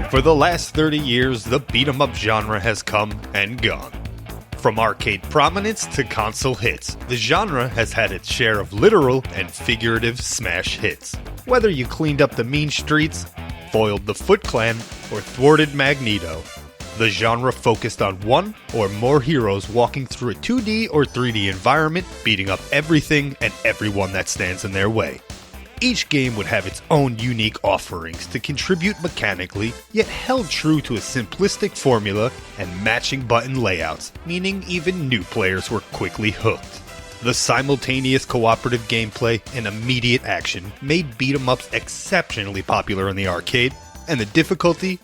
For the last 30 years, the beat-em-up genre has come and gone. From arcade prominence to console hits, the genre has had its share of literal and figurative smash hits. Whether you cleaned up the mean streets, foiled the Foot Clan, or thwarted Magneto, the genre focused on one or more heroes walking through a 2D or 3D environment, beating up everything and everyone that stands in their way. Each game would have its own unique offerings to contribute mechanically, yet held true to a simplistic formula and matching button layouts, meaning even new players were quickly hooked. The simultaneous cooperative gameplay and immediate action made beat-em-ups exceptionally popular in the arcade, and the difficulty,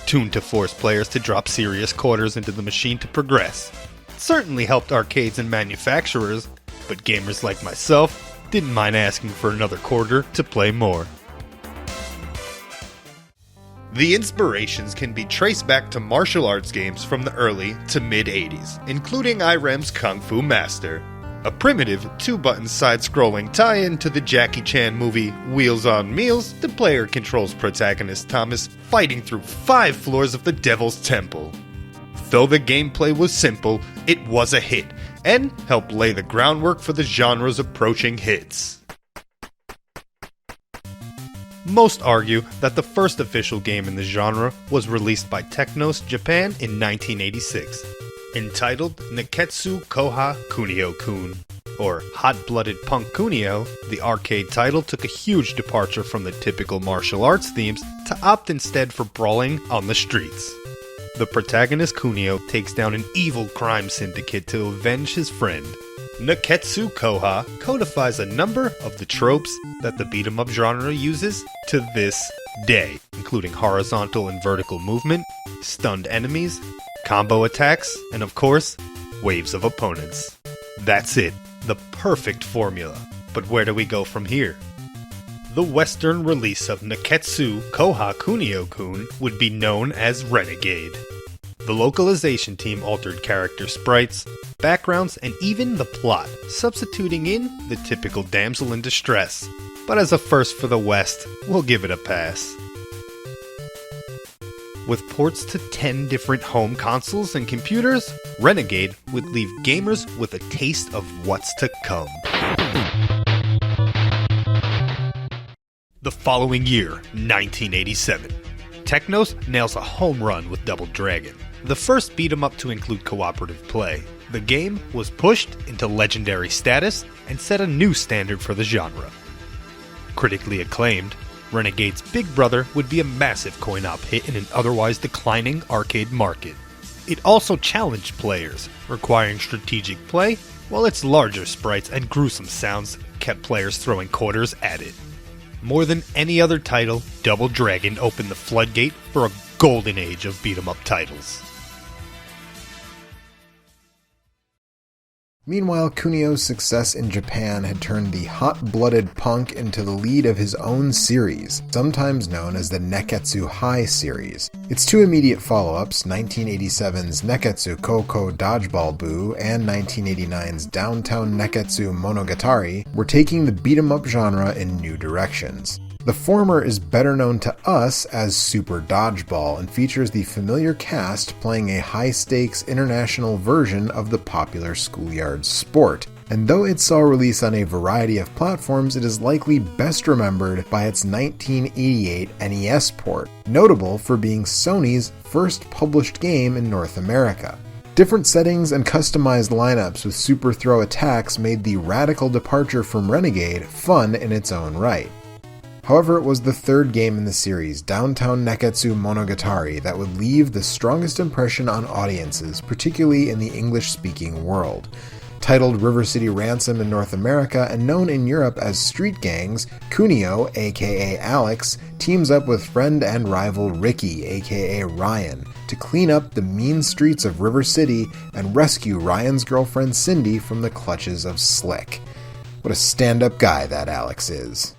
tuned to force players to drop serious quarters into the machine to progress. It certainly helped arcades and manufacturers, but gamers like myself didn't mind asking for another quarter to play more. The inspirations can be traced back to martial arts games from the early to mid-80s, including Irem's Kung Fu Master, a primitive 2-button side-scrolling tie-in to the Jackie Chan movie Wheels on Meals. The player controls protagonist Thomas fighting through 5 floors of the Devil's Temple. Though the gameplay was simple, it was a hit, and helped lay the groundwork for the genre's approaching hits. Most argue that the first official game in the genre was released by Demnos Japan in 1986, entitled Neketsu Koha Kunio-kun, or Hot-Blooded Punk Kunio. The arcade title took a huge departure from the typical martial arts themes to opt instead for brawling on the streets. The protagonist Kunio takes down an evil crime syndicate to avenge his friend. Neketsu Koha codifies a number of the tropes that the beat-em-up genre uses to this day, including horizontal and vertical movement, stunned enemies, combo attacks, and of course, waves of opponents. That's it, the perfect formula. But where do we go from here? The Western release of Neketsu Koha Kunio-kun would be known as Renegade. The localization team altered character sprites, backgrounds, and even the plot, substituting in the typical damsel in distress. But as a first for the West, we'll give it a pass. With ports to 10 different home consoles and computers, Renegade would leave gamers with a taste of what's to come. The following year, 1987, Demnos nails a home run with Double Dragon, the first beat-em-up to include cooperative play. The game was pushed into legendary status and set a new standard for the genre. Critically acclaimed, Renegade's big brother would be a massive coin-op hit in an otherwise declining arcade market. It also challenged players, requiring strategic play, while its larger sprites and gruesome sounds kept players throwing quarters at it. More than any other title, Double Dragon opened the floodgate for a golden age of beat-em-up titles. Meanwhile, Kunio's success in Japan had turned the hot-blooded punk into the lead of his own series, sometimes known as the Neketsu High series. Its 2 immediate follow-ups, 1987's Neketsu Koko Dodgeball Boo and 1989's Downtown Neketsu Monogatari, were taking the beat-em-up genre in new directions. The former is better known to us as Super Dodgeball and features the familiar cast playing a high-stakes international version of the popular schoolyard sport. And though it saw release on a variety of platforms, it is likely best remembered by its 1988 NES port, notable for being Sony's first published game in North America. Different settings and customized lineups with super throw attacks made the radical departure from Renegade fun in its own right. However, it was the third game in the series, Downtown Neketsu Monogatari, that would leave the strongest impression on audiences, particularly in the English-speaking world. Titled River City Ransom in North America and known in Europe as Street Gangs, Kunio, aka Alex, teams up with friend and rival Ricky, aka Ryan, to clean up the mean streets of River City and rescue Ryan's girlfriend Cindy from the clutches of Slick. What a stand-up guy that Alex is.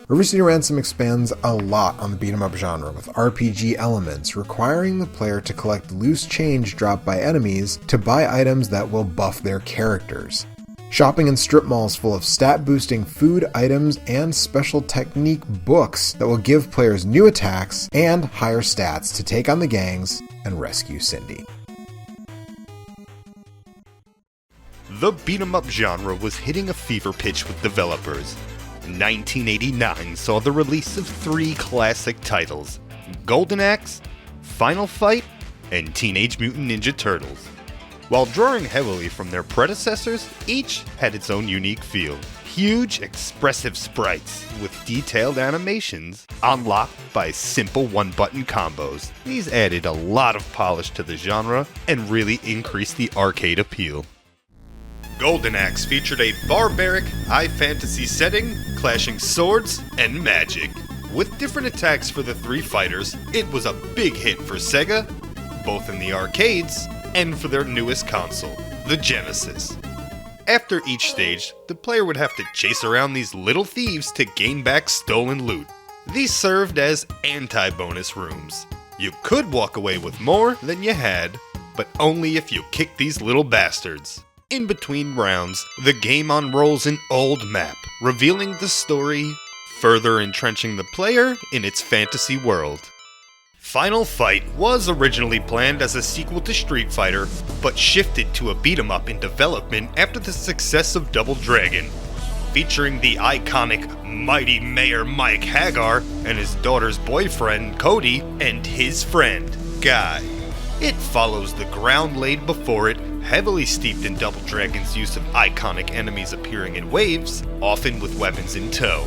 River City Ransom expands a lot on the beat-em-up genre, with RPG elements requiring the player to collect loose change dropped by enemies to buy items that will buff their characters. Shopping in strip malls full of stat-boosting food items and special technique books that will give players new attacks and higher stats to take on the gangs and rescue Cindy. The beat-em-up genre was hitting a fever pitch with developers. 1989 saw the release of 3 classic titles: Golden Axe, Final Fight, and Teenage Mutant Ninja Turtles. While drawing heavily from their predecessors, each had its own unique feel. Huge, expressive sprites with detailed animations unlocked by simple one-button combos. These added a lot of polish to the genre and really increased the arcade appeal. Golden Axe featured a barbaric, high fantasy setting, clashing swords and magic. With different attacks for the 3 fighters, it was a big hit for Sega, both in the arcades and for their newest console, the Genesis. After each stage, the player would have to chase around these little thieves to gain back stolen loot. These served as anti-bonus rooms. You could walk away with more than you had, but only if you kicked these little bastards. In between rounds, the game unrolls an old map, revealing the story, further entrenching the player in its fantasy world. Final Fight was originally planned as a sequel to Street Fighter, but shifted to a beat-em-up in development after the success of Double Dragon. Featuring the iconic Mighty Mayor Mike Hagar and his daughter's boyfriend Cody and his friend Guy. It follows the ground laid before it, heavily steeped in Double Dragon's use of iconic enemies appearing in waves, often with weapons in tow,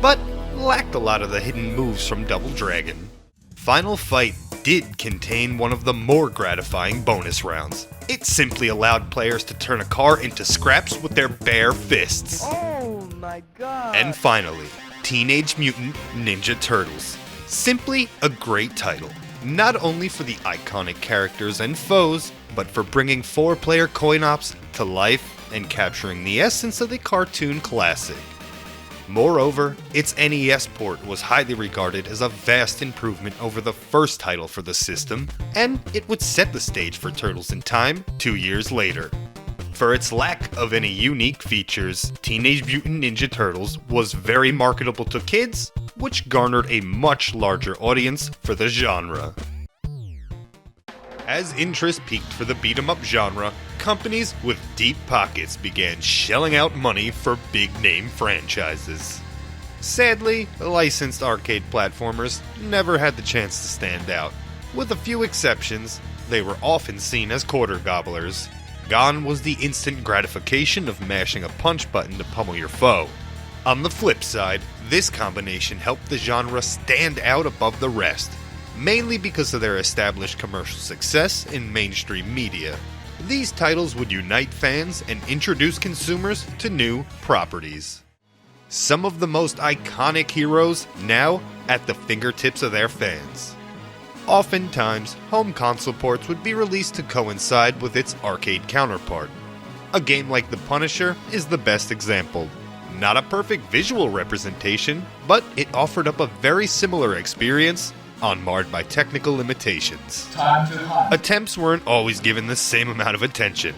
but lacked a lot of the hidden moves from Double Dragon. Final Fight did contain one of the more gratifying bonus rounds. It simply allowed players to turn a car into scraps with their bare fists. Oh my god! And finally, Teenage Mutant Ninja Turtles. Simply a great title, not only for the iconic characters and foes, but for bringing 4-player coin-ops to life and capturing the essence of the cartoon classic. Moreover, its NES port was highly regarded as a vast improvement over the first title for the system, and it would set the stage for Turtles in Time 2 years later. For its lack of any unique features, Teenage Mutant Ninja Turtles was very marketable to kids, which garnered a much larger audience for the genre. As interest peaked for the beat-em-up genre, companies with deep pockets began shelling out money for big-name franchises. Sadly, licensed arcade platformers never had the chance to stand out. With a few exceptions, they were often seen as quarter gobblers. Gone was the instant gratification of mashing a punch button to pummel your foe. On the flip side, this combination helped the genre stand out above the rest, mainly because of their established commercial success in mainstream media. These titles would unite fans and introduce consumers to new properties. Some of the most iconic heroes now at the fingertips of their fans. Oftentimes, home console ports would be released to coincide with its arcade counterpart. A game like The Punisher is the best example. Not a perfect visual representation, but it offered up a very similar experience, unmarred by technical limitations. Attempts weren't always given the same amount of attention.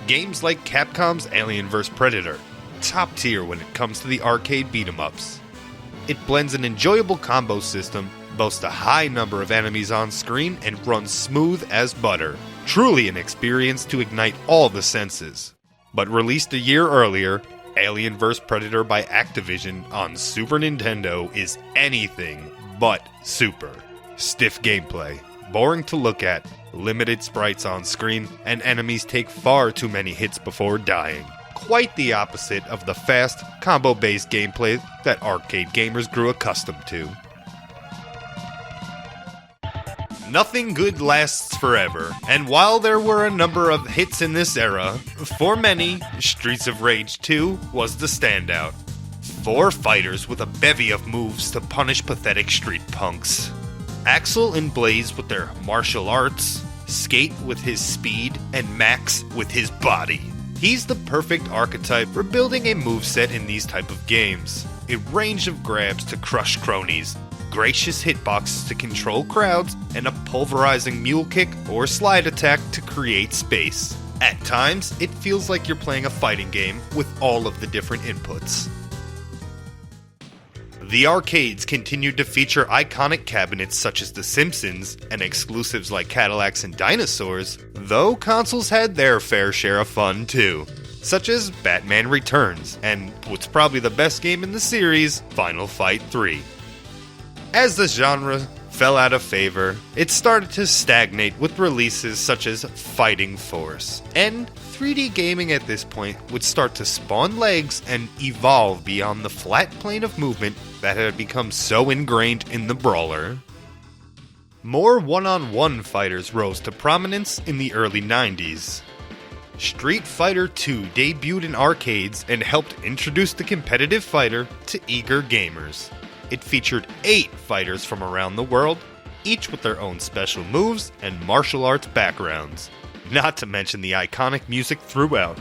Games like Capcom's Alien vs. Predator, top tier when it comes to the arcade beat-em-ups. It blends an enjoyable combo system, boasts a high number of enemies on screen, and runs smooth as butter. Truly an experience to ignite all the senses. But released a year earlier, Alien vs. Predator by Activision on Super Nintendo is anything but super. Stiff gameplay, boring to look at, limited sprites on screen, and enemies take far too many hits before dying. Quite the opposite of the fast, combo-based gameplay that arcade gamers grew accustomed to. Nothing good lasts forever, and while there were a number of hits in this era, for many, Streets of Rage 2 was the standout. 4 fighters with a bevy of moves to punish pathetic street punks. Axel and Blaze with their martial arts, Skate with his speed, and Max with his body. He's the perfect archetype for building a moveset in these type of games. A range of grabs to crush cronies, gracious hitboxes to control crowds, and a pulverizing mule kick or slide attack to create space. At times, it feels like you're playing a fighting game with all of the different inputs. The arcades continued to feature iconic cabinets such as The Simpsons and exclusives like Cadillacs and Dinosaurs, though consoles had their fair share of fun too, such as Batman Returns and what's probably the best game in the series, Final Fight 3. As the genre fell out of favor, it started to stagnate with releases such as Fighting Force, and 3D gaming at this point would start to spawn legs and evolve beyond the flat plane of movement that had become so ingrained in the brawler. More one-on-one fighters rose to prominence in the early 90s. Street Fighter II debuted in arcades and helped introduce the competitive fighter to eager gamers. It featured 8 fighters from around the world, each with their own special moves and martial arts backgrounds, not to mention the iconic music throughout.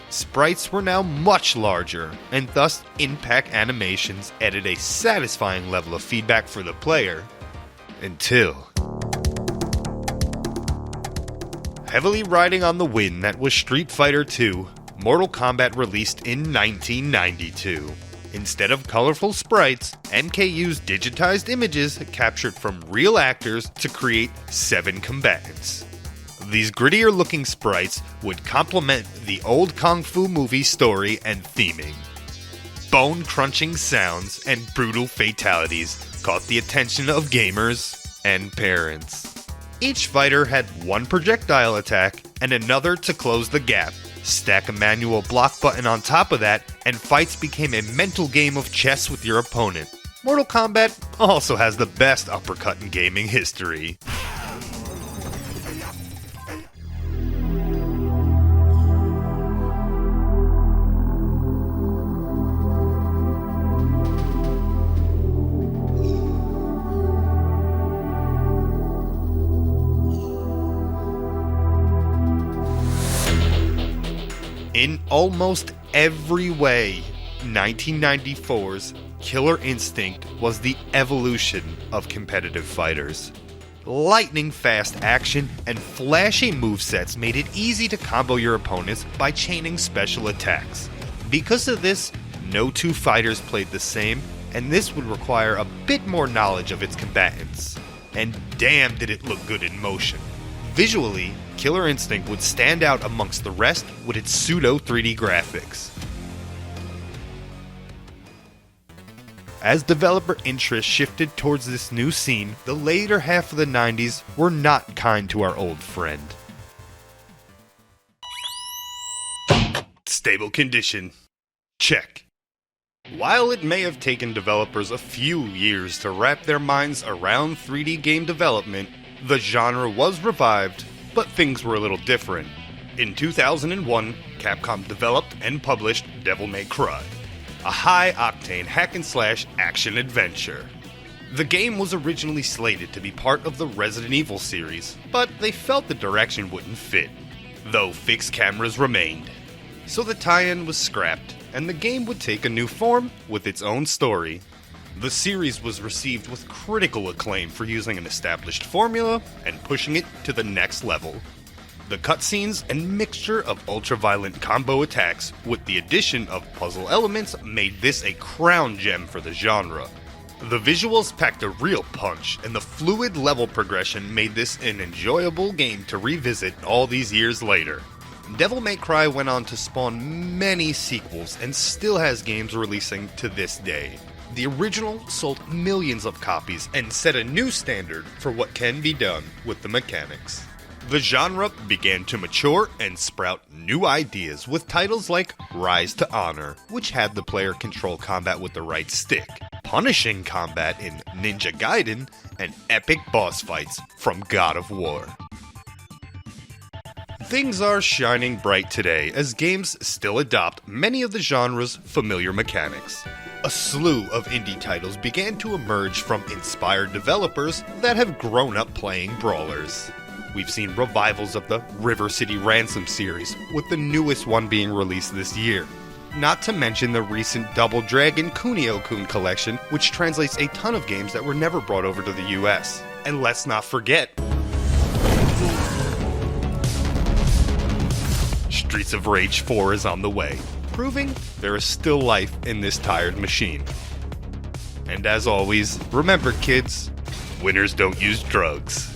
Sprites were now much larger, and thus in-pack animations added a satisfying level of feedback for the player. Until heavily riding on the wind that was Street Fighter II, Mortal Kombat released in 1992. Instead of colorful sprites, MK used digitized images captured from real actors to create 7 combatants. These grittier looking sprites would complement the old Kung Fu movie story and theming. Bone-crunching sounds and brutal fatalities caught the attention of gamers and parents. Each fighter had one projectile attack and another to close the gap. Stack a manual block button on top of that, and fights became a mental game of chess with your opponent. Mortal Kombat also has the best uppercut in gaming history. In almost every way, 1994's Killer Instinct was the evolution of competitive fighters. Lightning-fast action and flashy movesets made it easy to combo your opponents by chaining special attacks. Because of this, no 2 fighters played the same, and this would require a bit more knowledge of its combatants. And damn did it look good in motion. Visually, Killer Instinct would stand out amongst the rest with its pseudo 3D graphics. As developer interest shifted towards this new scene, the later half of the 90s were not kind to our old friend. Stable condition. Check. While it may have taken developers a few years to wrap their minds around 3D game development, the genre was revived, but things were a little different. In 2001, Capcom developed and published Devil May Cry, a high-octane hack-and-slash action-adventure. The game was originally slated to be part of the Resident Evil series, but they felt the direction wouldn't fit, though fixed cameras remained. So the tie-in was scrapped, and the game would take a new form with its own story. The series was received with critical acclaim for using an established formula and pushing it to the next level. The cutscenes and mixture of ultra-violent combo attacks with the addition of puzzle elements made this a crown gem for the genre. The visuals packed a real punch, and the fluid level progression made this an enjoyable game to revisit all these years later. Devil May Cry went on to spawn many sequels and still has games releasing to this day. The original sold millions of copies and set a new standard for what can be done with the mechanics. The genre began to mature and sprout new ideas with titles like Rise to Honor, which had the player control combat with the right stick, punishing combat in Ninja Gaiden, and epic boss fights from God of War. Things are shining bright today as games still adopt many of the genre's familiar mechanics. A slew of indie titles began to emerge from inspired developers that have grown up playing brawlers. We've seen revivals of the River City Ransom series, with the newest one being released this year. Not to mention the recent Double Dragon Kunio-kun collection, which translates a ton of games that were never brought over to the US. And let's not forget Streets of Rage 4 is on the way, proving there is still life in this tired machine. And as always, remember kids, winners don't use drugs.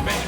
Make